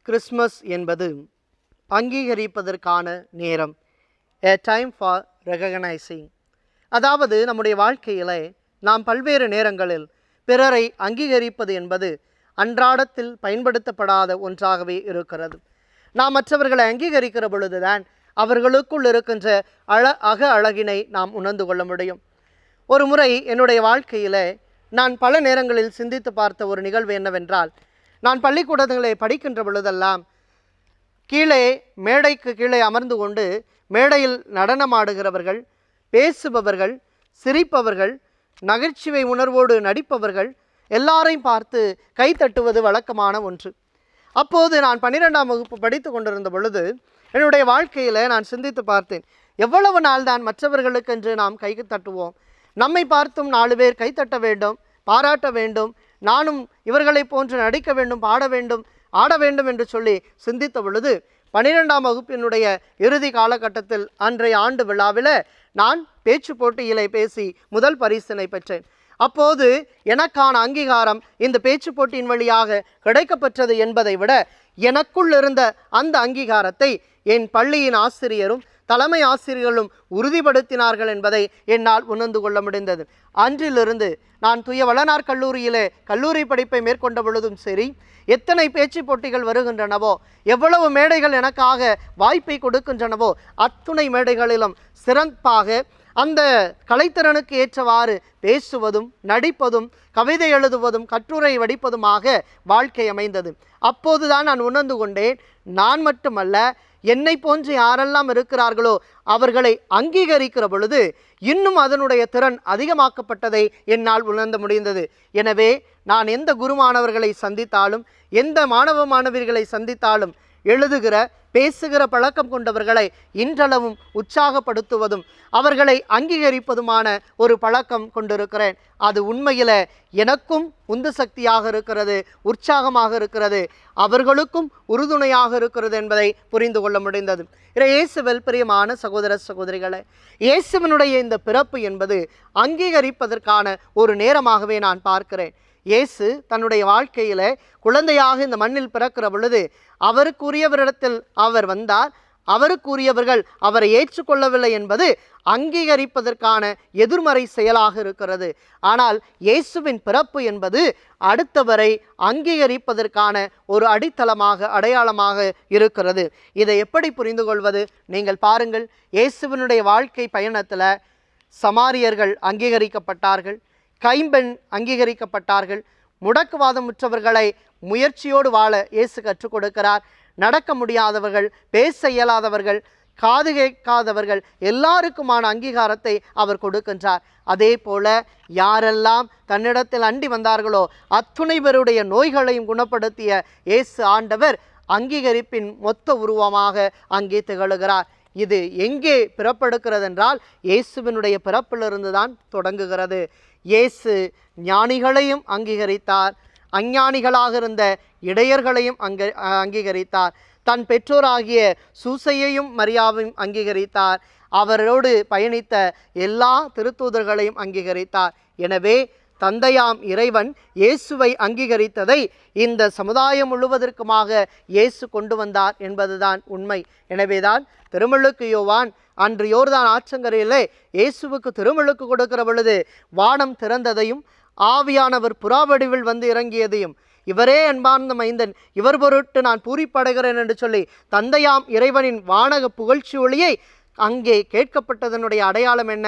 Christmas என்பது அங்கீகரிப்பதற்கான நேரம், a time for recognizing. அதாவது நம்முடைய வாழ்க்கையில் நாம் பல்வேறு நேரங்களில் பிறரை அங்கீகரிப்பது என்பது அன்றாடத்தில் பயன்படுத்தப்படாத ஒன்றாகவே இருக்கிறது. நாம் மற்றவர்களை அங்கீகரிக்கிற பொழுதுதான் அவர்களுக்குள் இருக்கின்ற அழகினை நாம் உணர்ந்து கொள்ள முடியும். ஒரு முறை என்னுடைய வாழ்க்கையில் நான் பல நேரங்களில் சிந்தித்து பார்த்த ஒரு நிகழ்வு என்னவென்றால், நான் பள்ளிக்கூடங்களை படிக்கின்ற பொழுதெல்லாம் மேடைக்கு கீழே அமர்ந்து கொண்டு மேடையில் நடனமாடுகிறவர்கள், பேசுபவர்கள், சிரிப்பவர்கள், நகைச்சுவை உணர்வோடு நடிப்பவர்கள் எல்லாரையும் பார்த்து கைத்தட்டுவது வழக்கமான ஒன்று. அப்போது நான் 12ஆம் வகுப்பு படித்து கொண்டிருந்த பொழுது என்னுடைய வாழ்க்கையில் நான் சிந்தித்து பார்த்தேன், எவ்வளவு நாள் தான் மற்றவர்களுக்கென்று நாம் கை தட்டுவோம்? நம்மை பார்த்தும் 4 பேர் கைத்தட்ட வேண்டும், பாராட்ட வேண்டும், நானும் இவர்களை போன்று நடிக்க வேண்டும், பாட வேண்டும், ஆட வேண்டும் என்று சொல்லி சிந்தித்த பொழுது 12ஆம் வகுப்பினுடைய இறுதி காலகட்டத்தில் அன்றைய ஆண்டு விழாவில் நான் பேச்சு போட்டியிலே பேசி முதல் பரிசினை பெற்றேன். அப்போது எனக்கான அங்கீகாரம் இந்த பேச்சு போட்டியின் வழியாக கிடைக்கப்பெற்றது என்பதை விட எனக்குள் இருந்த அந்த அங்கீகாரத்தை என் பள்ளியின் ஆசிரியரும் தலைமை ஆசிரியர்களும் உறுதிப்படுத்தினார்கள் என்பதை என்னால் உணர்ந்து கொள்ள முடிந்தது. அன்றிலிருந்து நான் தூய வளனார் கல்லூரியிலே கல்லூரி படிப்பை மேற்கொண்ட பொழுதும் சரி, எத்தனை பேச்சு போட்டிகள் வருகின்றனவோ, எவ்வளவு மேடைகள் எனக்காக வாய்ப்பை கொடுக்கின்றனவோ, அத்துணை மேடைகளிலும் சிறப்பாக அந்த கலைத்திறனுக்கு ஏற்றவாறு பேசுவதும், நடிப்பதும், கவிதை எழுதுவதும், கட்டுரை வடிப்பதுமாக வாழ்க்கை அமைந்தது. அப்போதுதான் நான் உணர்ந்து கொண்டேன், நான் மட்டுமல்ல, என்னை போன்று யாரெல்லாம் இருக்கிறார்களோ அவர்களை அங்கீகரிக்கிற பொழுது இன்னும் அதனுடைய திறன் அதிகமாக்கப்பட்டதை என்னால் உணர்ந்து முடிந்தது. எனவே நான் எந்த குருமானவர்களை சந்தித்தாலும், எந்த மாணவ மாணவிகளை சந்தித்தாலும் எழுதுகிற, பேசுகிற பழக்கம் கொண்டவர்களை இன்றளவும் உற்சாகப்படுத்துவதும் அவர்களை அங்கீகரிப்பதுமான ஒரு பழக்கம் கொண்டிருக்கிறேன். அது உண்மையில் எனக்கும் உந்து சக்தியாக இருக்கிறது, உற்சாகமாக இருக்கிறது, அவர்களுக்கும் உறுதுணையாக இருக்கிறது என்பதை புரிந்து கொள்ள முடிந்தது. இயேசுவில் பிரியமான சகோதர சகோதரிகளே, இயேசுவினுடைய இந்த பிறப்பு என்பது அங்கீகரிப்பதற்கான ஒரு நேரமாகவே நான் பார்க்கிறேன். இயேசு தன்னுடைய வாழ்க்கையில் குழந்தையாக இந்த மண்ணில் பிறக்கிற பொழுது அவருக்குரியவரிடத்தில் அவர் வந்தார். அவருக்குரியவர்கள் அவரை ஏற்றுக்கொள்ளவில்லை என்பது அங்கீகரிப்பதற்கான எதிர்மறை செயலாக இருக்கிறது. ஆனால் இயேசுவின் பிறப்பு என்பது அடுத்தவரை அங்கீகரிப்பதற்கான ஒரு அடித்தளமாக, அடையாளமாக இருக்கிறது. இதை எப்படி புரிந்து கொள்வது? நீங்கள் பாருங்கள், இயேசுவினுடைய வாழ்க்கை பயணத்தில் சமாரியர்கள் அங்கீகரிக்கப்பட்டார்கள், கைம்பெண் அங்கீகரிக்கப்பட்டார்கள், முடக்குவாதமுற்றவர்களை முயற்சியோடு வாழ இயேசு கற்றுக் கொடுக்கிறார். நடக்க முடியாதவர்கள், பேச இயலாதவர்கள், காது கேட்காதவர்கள் எல்லாருக்குமான அங்கீகாரத்தை அவர் கொடுக்கின்றார். அதே போல யாரெல்லாம் தன்னிடத்தில் அண்டி வந்தார்களோ அத்துணை பேருடைய நோய்களையும் குணப்படுத்திய இயேசு ஆண்டவர் அங்கீகரிப்பின் மொத்த உருவமாக அங்கே திகழுகிறார். இது எங்கே பிறப்பெடுக்கிறது என்றால் இயேசுவினுடைய பிறப்பிலிருந்து தான் தொடங்குகிறது. இயேசு ஞானிகளையும் அங்கீகரித்தார், அஞ்ஞானிகளாக இருந்த இடையர்களையும் அங்கீகரித்தார், தன் பெற்றோராகிய சூசையையும் மரியாவையும் அங்கீகரித்தார், அவரோடு பயணித்த எல்லா திருத்தூதர்களையும் அங்கீகரித்தார். எனவே தந்தையாம் இறைவன் இயேசுவை அங்கீகரித்ததை இந்த சமுதாயம் முழுவதற்குமாக இயேசு கொண்டு வந்தார் என்பதுதான் உண்மை. எனவேதான் திருமுழுக்கு யோவான் அன்று யோர்தான் ஆற்றங்கரையிலே இயேசுவுக்கு திருமுழுக்கு கொடுக்கிற பொழுது வானம் திறந்ததையும் ஆவியானவர் புறாவடிவில் வந்து இறங்கியதையும், இவரே அன்பார்ந்த மைந்தன், இவர் பொருட்டு நான் பூரிப்படைகிறேன் என்று சொல்லி தந்தையாம் இறைவனின் வானக புகழ்ச்சி ஒளியை அங்கே கேட்கப்பட்டதனுடைய அடையாளம் என்ன?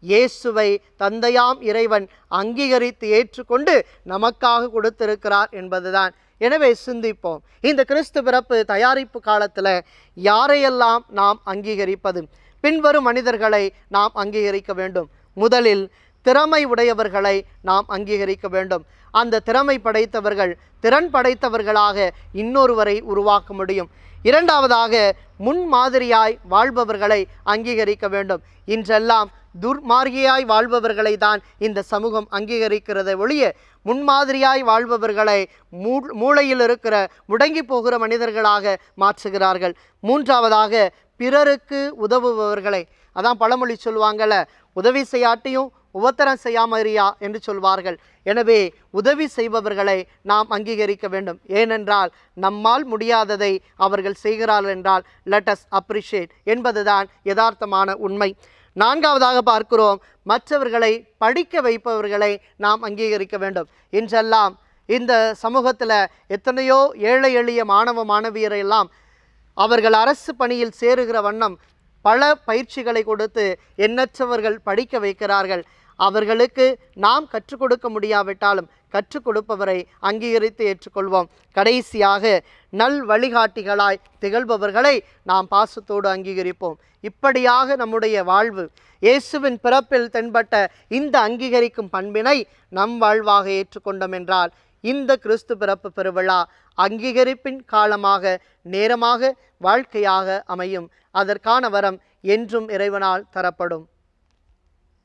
இயேசுவை தந்தையாம் இறைவன் அங்கீகரித்து ஏற்றுக்கொண்டு நமக்காக கொடுத்திருக்கிறார் என்பதுதான். எனவே சிந்திப்போம், இந்த கிறிஸ்து பிறப்பு தயாரிப்பு காலத்தில் யாரையெல்லாம் நாம் அங்கீகரிப்பது? பின்வரும் மனிதர்களை நாம் அங்கீகரிக்க வேண்டும். முதலில் திறமை உடையவர்களை நாம் அங்கீகரிக்க வேண்டும். அந்த திறமை படைத்தவர்கள் திறன் படைத்தவர்களாக இன்னொருவரை உருவாக்க முடியும். இரண்டாவதாக முன்மாதிரியாய் வாழ்பவர்களை அங்கீகரிக்க வேண்டும். இன்றெல்லாம் துர்மார்கியாய் வாழ்பவர்களை தான் இந்த சமூகம் அங்கீகரிக்கிறதை ஒழிய முன்மாதிரியாய் வாழ்பவர்களை மூளையில் இருக்கிற முடங்கி போகிற மனிதர்களாக மாற்றுகிறார்கள். மூன்றாவதாக பிறருக்கு உதவுபவர்களை, அதான் பழமொழி சொல்லுவாங்கள்ல, உதவி செய்யாட்டியும் உபத்திரம் செய்யாமறியா என்று சொல்வார்கள். எனவே உதவி செய்பவர்களை நாம் அங்கீகரிக்க வேண்டும். ஏனென்றால் நம்மால் முடியாததை அவர்கள் செய்கிறார்கள் என்றால் let us appreciate என்பதுதான் யதார்த்தமான உண்மை. நான்காவதாக பார்க்கிறோம், மற்றவர்களை படிக்க வைப்பவர்களை நாம் அங்கீகரிக்க வேண்டும். இன்றெல்லாம் இந்த சமூகத்தில் எத்தனையோ ஏழை எளிய மாணவ மாணவியரை எல்லாம் அவர்கள் அரசு பணியில் சேருகிற வண்ணம் பல பயிற்சிகளை கொடுத்து எண்ணற்றவர்கள் படிக்க வைக்கிறார்கள். அவர்களுக்கு நாம் கற்றுக் கொடுக்க முடியாவிட்டாலும் கற்றுக் கொடுப்பவரை அங்கீகரித்து ஏற்றுக்கொள்வோம். கடைசியாக நல் வழிகாட்டிகளாய் திகழ்பவர்களை நாம் பாசத்தோடு அங்கீகரிப்போம். இப்படியாக நம்முடைய வாழ்வு இயேசுவின் பிறப்பில் தென்பட்ட இந்த அங்கீகரிக்கும் பண்பினை நம் வாழ்வாக ஏற்றுக்கொண்டோம் என்றால் இந்த கிறிஸ்து பிறப்பு பெருவிழா அங்கீகரிப்பின் காலமாக நேரமாக வாழ்க்கையாக அமையும். அதற்கான வரம் என்றும் இறைவனால் தரப்படும்.